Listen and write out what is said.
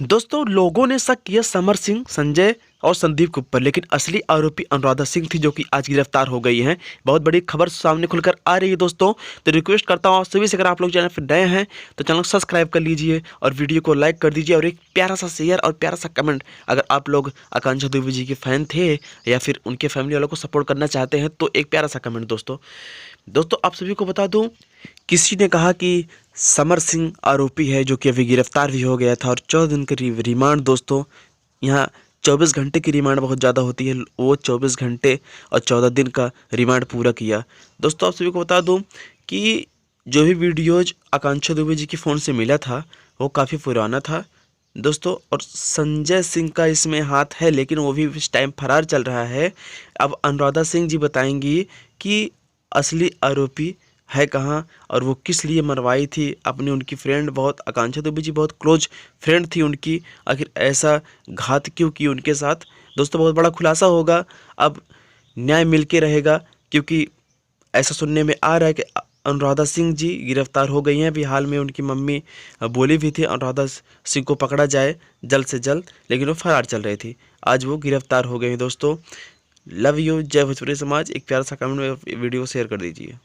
दोस्तों, लोगों ने शक किया समर सिंह, संजय और संदीप के ऊपर, लेकिन असली आरोपी अनुराधा सिंह थी, जो कि आज गिरफ्तार हो गई हैं। बहुत बड़ी खबर सामने खुलकर आ रही है दोस्तों। तो रिक्वेस्ट करता हूँ आप सभी से, अगर आप लोग चैनल पर नए हैं तो चैनल को सब्सक्राइब कर लीजिए और वीडियो को लाइक कर दीजिए और एक प्यारा सा शेयर और प्यारा सा कमेंट। अगर आप लोग आकांक्षा दुबे जी के फैन थे या फिर उनके फैमिली वालों को सपोर्ट करना चाहते हैं तो एक प्यारा सा कमेंट दोस्तों आप सभी को बता दूं, किसी ने कहा कि समर सिंह आरोपी है, जो कि अभी गिरफ्तार भी हो गया था और 14 दिन की रिमांड। दोस्तों, यहाँ 24 घंटे की रिमांड बहुत ज़्यादा होती है, वो 24 घंटे और 14 दिन का रिमांड पूरा किया। दोस्तों आप सभी को बता दूं कि जो भी वीडियोज आकांक्षा दुबे जी के फ़ोन से मिला था वो काफ़ी पुराना था दोस्तों, और संजय सिंह का इसमें हाथ है, लेकिन वो भी इस टाइम फरार चल रहा है। अब अनुराधा सिंह जी बताएंगी कि असली आरोपी है कहाँ और वो किस लिए मरवाई थी अपनी। उनकी फ्रेंड, बहुत आकांक्षा दुबे जी बहुत क्लोज फ्रेंड थी उनकी, आखिर ऐसा घात क्यों की उनके साथ। दोस्तों बहुत बड़ा खुलासा होगा, अब न्याय मिल के रहेगा, क्योंकि ऐसा सुनने में आ रहा है कि अनुराधा सिंह जी गिरफ्तार हो गई हैं। अभी हाल में उनकी मम्मी बोली भी थी अनुराधा सिंह को पकड़ा जाए जल्द से जल्द, लेकिन वो फरार चल रही थी। आज वो गिरफ्तार हो गई हैं दोस्तों। लव यू, जय भोजपुरी समाज। एक प्यारा सा कमेंट में वीडियो को शेयर कर दीजिए।